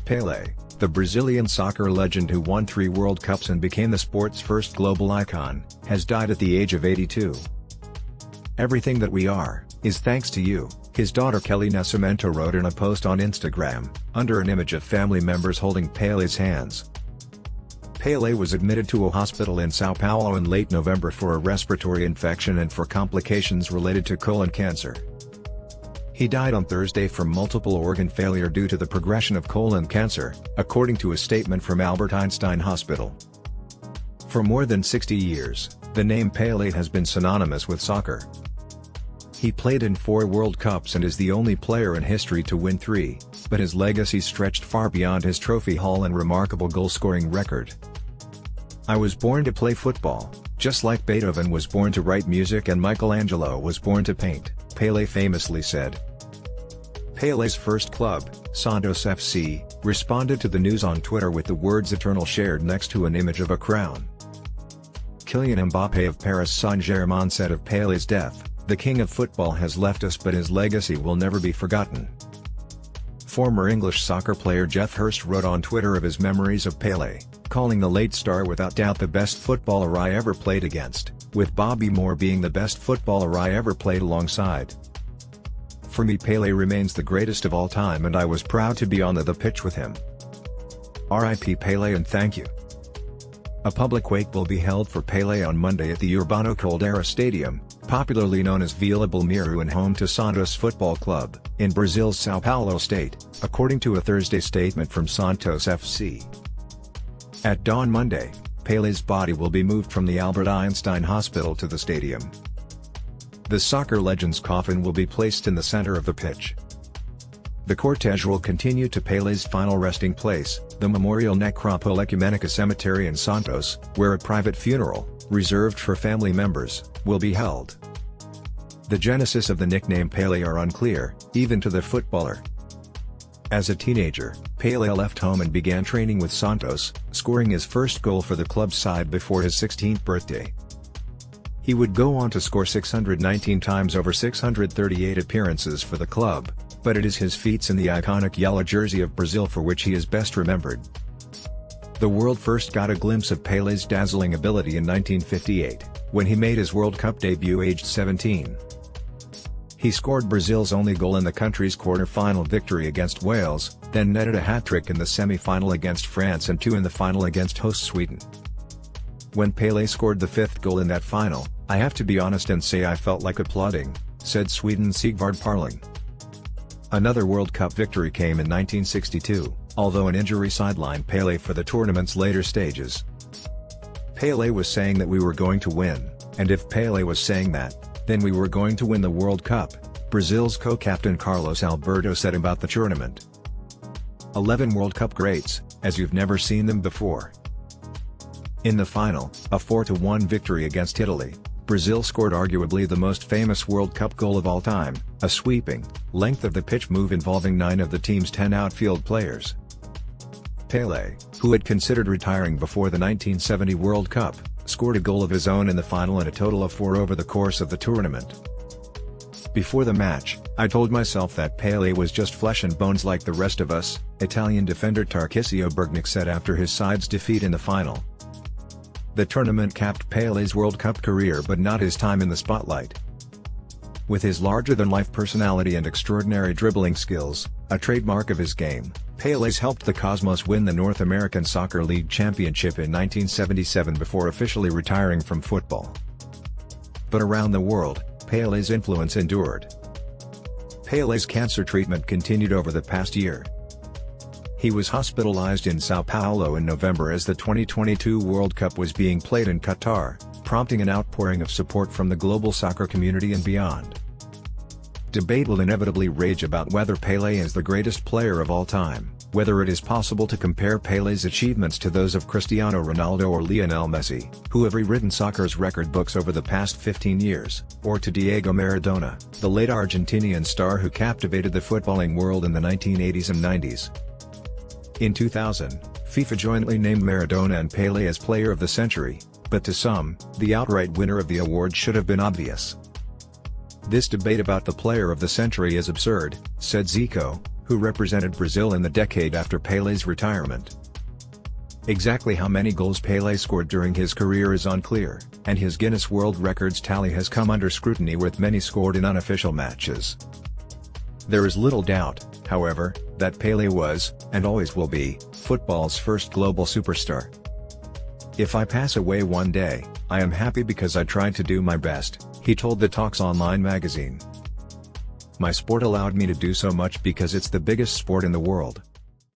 Pelé, the Brazilian soccer legend who won 3 World Cups and became the sport's first global icon, has died at the age of 82. "Everything that we are, is thanks to you," his daughter Kelly Nascimento wrote in a post on Instagram, under an image of family members holding Pelé's hands. Pelé was admitted to a hospital in São Paulo in late November for a respiratory infection and for complications related to colon cancer. He died on Thursday from multiple organ failure due to the progression of colon cancer, according to a statement from Albert Einstein Hospital. For more than 60 years, the name Pelé has been synonymous with soccer. He played in 4 World Cups and is the only player in history to win 3, but his legacy stretched far beyond his trophy haul and remarkable goal-scoring record. "I was born to play football, just like Beethoven was born to write music and Michelangelo was born to paint," Pelé famously said. Pelé's first club, Santos FC, responded to the news on Twitter with the words "Eternal" shared next to an image of a crown. Kylian Mbappé of Paris Saint-Germain said of Pelé's death, "The king of football has left us, but his legacy will never be forgotten." Former English soccer player Jeff Hurst wrote on Twitter of his memories of Pelé, calling the late star without doubt the best footballer I ever played against, with Bobby Moore being the best footballer I ever played alongside. "For me, Pelé remains the greatest of all time, and I was proud to be on the pitch with him. R.I.P. Pelé, and thank you." A public wake will be held for Pelé on Monday at the Urbano Caldeira Stadium, popularly known as Vila Belmiro and home to Santos Football Club, in Brazil's São Paulo state, according to a Thursday statement from Santos FC. At dawn Monday, Pelé's body will be moved from the Albert Einstein Hospital to the stadium. The soccer legend's coffin will be placed in the center of the pitch. The cortege will continue to Pelé's final resting place, the Memorial Necropole Ecumenica Cemetery in Santos, where a private funeral, reserved for family members, will be held. The genesis of the nickname Pelé are unclear, even to the footballer. As a teenager, Pelé left home and began training with Santos, scoring his first goal for the club's side before his 16th birthday. He would go on to score 619 times over 638 appearances for the club, but it is his feats in the iconic yellow jersey of Brazil for which he is best remembered. The world first got a glimpse of Pelé's dazzling ability in 1958, when he made his World Cup debut aged 17. He scored Brazil's only goal in the country's quarter-final victory against Wales, then netted a hat-trick in the semi-final against France and 2 in the final against host Sweden. When Pelé scored the 5th goal in that final, "I have to be honest and say I felt like applauding," said Sweden's Sigvard Parling. Another World Cup victory came in 1962, although an injury sidelined Pelé for the tournament's later stages. Pelé was saying that we were going to win, and if Pelé was saying that, then we were going to win the World Cup, Brazil's co-captain Carlos Alberto said about the tournament. 11 World Cup greats, as you've never seen them before. In the final, a 4-1 victory against Italy, Brazil scored arguably the most famous World Cup goal of all time, a sweeping, length-of-the-pitch move involving 9 of the team's 10 outfield players. Pelé, who had considered retiring before the 1970 World Cup, scored a goal of his own in the final and a total of 4 over the course of the tournament. "Before the match, I told myself that Pelé was just flesh and bones like the rest of us," Italian defender Tarcisio Burgnick said after his side's defeat in the final. The tournament capped Pelé's World Cup career but not his time in the spotlight. With his larger-than-life personality and extraordinary dribbling skills, a trademark of his game, Pelé's helped the Cosmos win the North American Soccer League Championship in 1977 before officially retiring from football. But around the world, Pelé's influence endured. Pelé's cancer treatment continued over the past year. He was hospitalized in São Paulo in November as the 2022 World Cup was being played in Qatar, prompting an outpouring of support from the global soccer community and beyond. Debate will inevitably rage about whether Pelé is the greatest player of all time, whether it is possible to compare Pelé's achievements to those of Cristiano Ronaldo or Lionel Messi, who have rewritten soccer's record books over the past 15 years, or to Diego Maradona, the late Argentinian star who captivated the footballing world in the 1980s and 90s. In 2000, FIFA jointly named Maradona and Pelé as Player of the Century, but to some, the outright winner of the award should have been obvious. "This debate about the Player of the Century is absurd," said Zico, who represented Brazil in the decade after Pelé's retirement. Exactly how many goals Pelé scored during his career is unclear, and his Guinness World Records tally has come under scrutiny with many scored in unofficial matches. There is little doubt, however, that Pelé was, and always will be, football's first global superstar. "If I pass away one day, I am happy because I tried to do my best," he told the Talks Online magazine. "My sport allowed me to do so much because it's the biggest sport in the world.